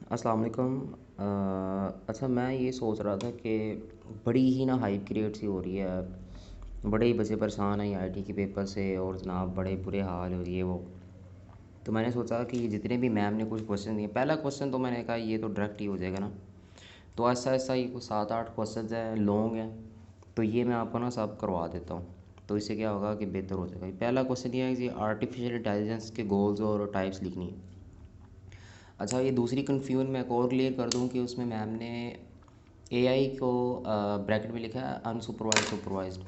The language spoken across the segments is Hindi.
अस्सलाम वालेकुम। अच्छा, मैं ये सोच रहा था कि बड़ी ही ना हाइप क्रिएट सी हो रही है। बड़े ही बच्चे परेशान हैं आईटी के पेपर से, और जनाब बड़े बुरे हाल हो रही है वो। तो मैंने सोचा कि ये जितने भी मैम ने कुछ क्वेश्चन दिए, पहला क्वेश्चन तो मैंने कहा ये तो डायरेक्ट ही हो जाएगा ना। तो ऐसा ऐसा ही कुछ 7-8 क्वेश्चन हैं, लॉन्ग हैं। तो ये मैं आपको ना सब करवा देता हूँ। तो इससे क्या होगा कि बेहतर हो जाएगा। पहला क्वेश्चन ये है कि आर्टिफिशियल इंटेलिजेंस के गोल्स और टाइप्स लिखनी है। अच्छा, ये दूसरी कन्फ्यूजन मैं एक और क्लियर कर दूं कि उसमें मैम ने एआई को ब्रैकेट में लिखा है अनसुपरवाइज सुपरवाइज्ड।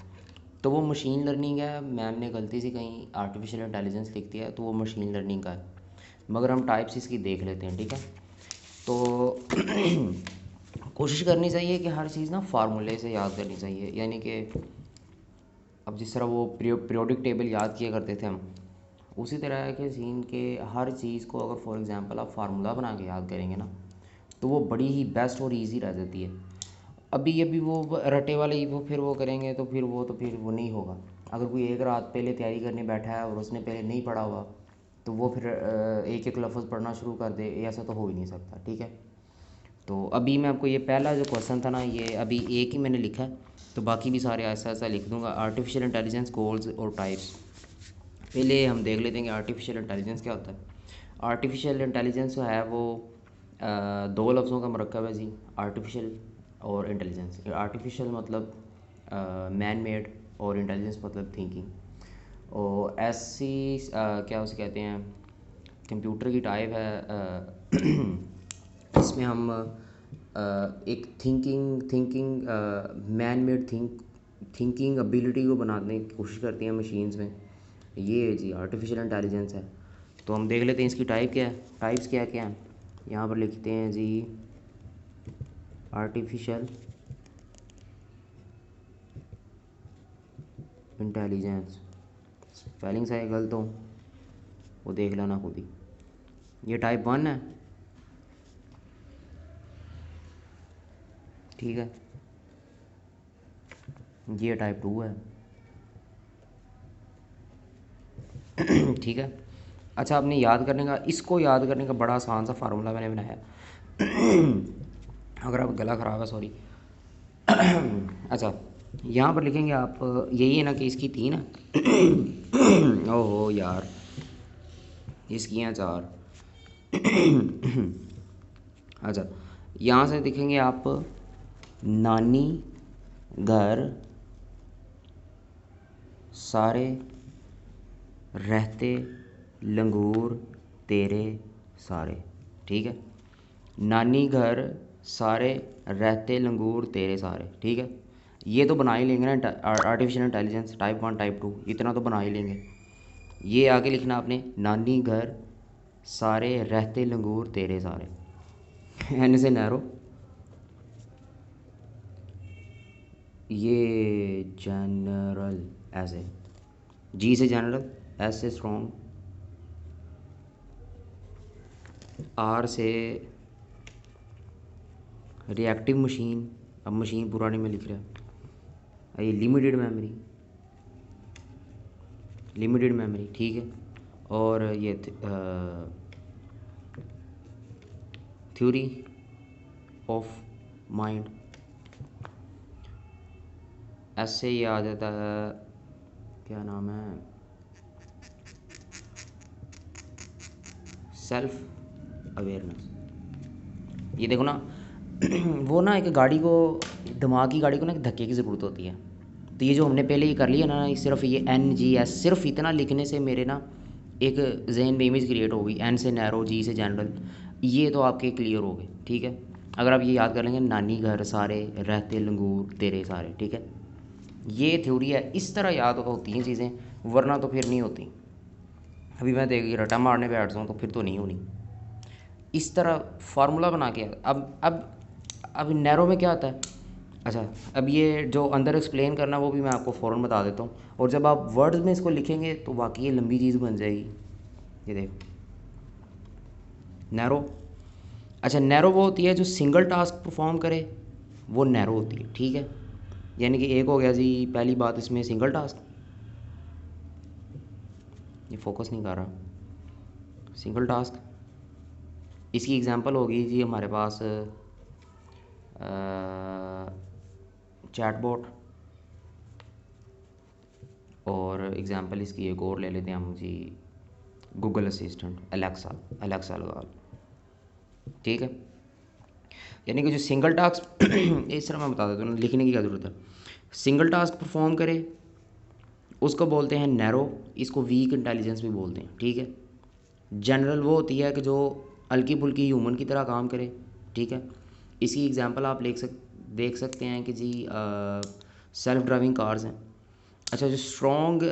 तो वो मशीन लर्निंग है। मैम ने गलती से कहीं आर्टिफिशियल इंटेलिजेंस लिख दिया है, तो वो मशीन लर्निंग का है। मगर हम टाइप्स इसकी देख लेते हैं, ठीक है। तो कोशिश करनी चाहिए कि हर चीज़ ना फार्मूले से याद करनी चाहिए, यानी कि अब जिस तरह वो पीरियोडिक टेबल याद किया करते थे हम, उसी तरह के सीन के हर चीज़ को अगर फॉर एग्ज़ाम्पल आप फार्मूला बना के याद करेंगे ना, तो वो बड़ी ही बेस्ट और इजी रह जाती है। अभी अभी वो रटे वाले ही वो फिर वो करेंगे, तो फिर वो नहीं होगा। अगर कोई एक रात पहले तैयारी करने बैठा है और उसने पहले नहीं पढ़ा हुआ, तो वो फिर एक एक लफ्ज़ पढ़ना शुरू कर दे, ऐसा तो हो ही नहीं सकता, ठीक है। तो अभी मैं आपको ये पहला जो क्वेश्चन था ना, ये अभी एक ही मैंने लिखा है। तो बाकी भी सारे ऐसा ऐसा लिख दूंगा। आर्टिफिशियल इंटेलिजेंस गोल्स और टाइप्स। पहले हम देख लेते हैं कि आर्टिफिशियल इंटेलिजेंस क्या होता है। आर्टिफिशियल इंटेलिजेंस जो है वो दो लफ्ज़ों का मरकब है जी। आर्टिफिशियल और इंटेलिजेंस। आर्टिफिशियल मतलब मैन मेड, और इंटेलिजेंस मतलब थिंकिंग। और ऐसी क्या उसे कहते हैं, कंप्यूटर की टाइप है इसमें हम एक thinking man made thinking ability को बनाने की कोशिश करती हैं मशीन्स में। ये जी आर्टिफिशियल इंटेलिजेंस है। तो हम देख लेते हैं इसकी टाइप क्या है, टाइप्स क्या क्या हैं। यहाँ पर लिखते हैं जी आर्टिफिशियल इंटेलिजेंस। स्पेलिंग सही गलत हो वो देख लेना खुद ही। ये टाइप 1 है, ठीक है। ये टाइप 2 है ठीक है। अच्छा, आपने याद करने का, इसको याद करने का बड़ा आसान सा फार्मूला मैंने बनाया अगर आप गला ख़राब है, सॉरी अच्छा, यहाँ पर लिखेंगे आप, यही है ना कि इसकी 3 है ओहो यार, इसकी हैं 4 अच्छा, यहाँ से दिखेंगे आप, नानी घर सारे रहते लंगूर तेरे सारे, ठीक है। नानी घर सारे रहते लंगूर तेरे सारे, ठीक है। ये तो बना ही लेंगे ना, आर्टिफिशियल इंटेलिजेंस टाइप 1 टाइप 2 इतना तो बना ही लेंगे। ये आगे लिखना आपने, नानी घर सारे रहते लंगूर तेरे सारे एन से नैरो। ये जनरल, ऐसे जी से जनरल, एस से स्ट्रॉन्ग, आर से रिएक्टिव मशीन। अब मशीन पुराने में लिख रहा है। ये लिमिटेड मेमोरी, ठीक है। और ये थ्योरी ऑफ माइंड। ऐसे ही आ जाता है, क्या नाम है, सेल्फ अवेयरनेस। ये देखो ना वो ना एक गाड़ी को, दिमाग की गाड़ी को ना एक धक्के की ज़रूरत होती है। तो ये जो हमने पहले ये कर लिया ना, सिर्फ ये NGS, सिर्फ इतना लिखने से मेरे ना एक जहन में इमेज क्रिएट हो गई। एन से नैरो, जी से जनरल। ये तो आपके क्लियर हो गए, ठीक है। अगर आप ये याद कर लेंगे, नानी घर सारे रहते लंगूर तेरे सारे, ठीक है। ये थ्योरी है, इस तरह याद होती हैं चीज़ें, वरना तो फिर नहीं होती। अभी मैं देख रटा मारने बैठ जाऊँ तो फिर तो नहीं होनी। इस तरह फार्मूला बना के, अब नैरो में क्या आता है। अच्छा, अब ये जो अंदर एक्सप्लेन करना वो भी मैं आपको फ़ौरन बता देता हूँ। और जब आप वर्ड्स में इसको लिखेंगे तो बाकी ये लंबी चीज़ बन जाएगी। ये देखो, नैरो। अच्छा, नैरो वो होती है जो सिंगल टास्क परफॉर्म करे, वो नैरो होती है, ठीक है। यानी कि एक हो गया जी, पहली बात इसमें सिंगल टास्क, ये फोकस नहीं कर रहा, सिंगल टास्क। इसकी एग्ज़ाम्पल होगी जी हमारे पास चैटबॉट, और एग्ज़ाम्पल इसकी एक और ले लेते हैं हम जी, गूगल असिस्टेंट, एलेक्सा, एलेक्सा लगा लो, ठीक है। यानी कि जो सिंगल टास्क इस तरह मैं बता देता हूँ, लिखने की क्या ज़रूरत है। सिंगल टास्क परफॉर्म करे उसको बोलते हैं नैरो, इसको वीक इंटेलिजेंस भी बोलते हैं, ठीक है। जनरल वो होती है कि जो हल्की फुल्की ह्यूमन की तरह काम करे, ठीक है। इसकी एग्जांपल आप देख सकते हैं कि जी सेल्फ ड्राइविंग कार्स हैं। अच्छा, जो स्ट्रॉन्ग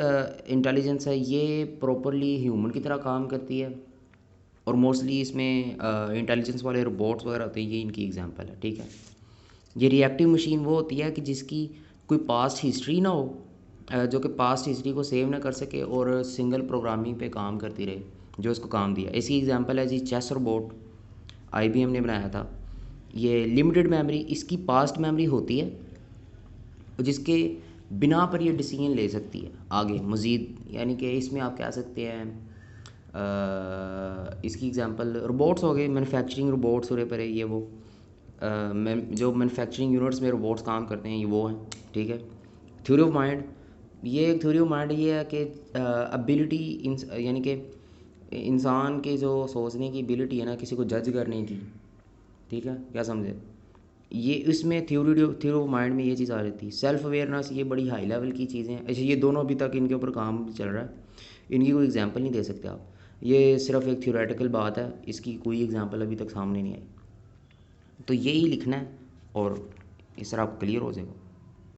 इंटेलिजेंस है ये प्रॉपरली ह्यूमन की तरह काम करती है, और मोस्टली इसमें इंटेलिजेंस वाले रोबोट्स वगैरह होते हैं, ये इनकी एग्जांपल है, ठीक है। ये रिएक्टिव मशीन वो होती है कि जिसकी कोई पास्ट हिस्ट्री ना हो, जो कि पास्ट हिस्ट्री को सेव ना कर सके और सिंगल प्रोग्रामिंग पे काम करती रहे जो इसको काम दिया। इसकी एग्जांपल है जी चेस रोबोट, IBM ने बनाया था। ये लिमिटेड मेमोरी इसकी पास्ट मेमोरी होती है, जिसके बिना पर ये डिसीजन ले सकती है आगे मज़ीद। यानी कि इसमें आप कह सकते हैं इसकी एग्जांपल रोबोट्स हो गए, मैन्युफैक्चरिंग रोबोट्स हो रहे पर ये वो जो मैन्युफैक्चरिंग यूनिट्स में रोबोट्स काम करते हैं ये वो हैं, ठीक है। थ्योरी ऑफ माइंड, ये एक थ्योरी ऑफ माइंड ये है कि एबिलिटी यानी कि इंसान के जो सोचने की एबिलिटी है ना, किसी को जज करने की, ठीक है, क्या समझे। ये इसमें थ्योरी ऑफ माइंड में ये चीज़ आ जाती है। सेल्फ अवेयरनेस, ये बड़ी हाई लेवल की चीज़ें हैं। अच्छा, ये दोनों अभी तक इनके ऊपर काम चल रहा है, इनकी कोई एग्जांपल नहीं दे सकते आप, ये सिर्फ एक थ्योरेटिकल बात है, इसकी कोई एग्जांपल अभी तक सामने नहीं आई। तो यही लिखना है और इस तरह आपको क्लियर हो जाएगा।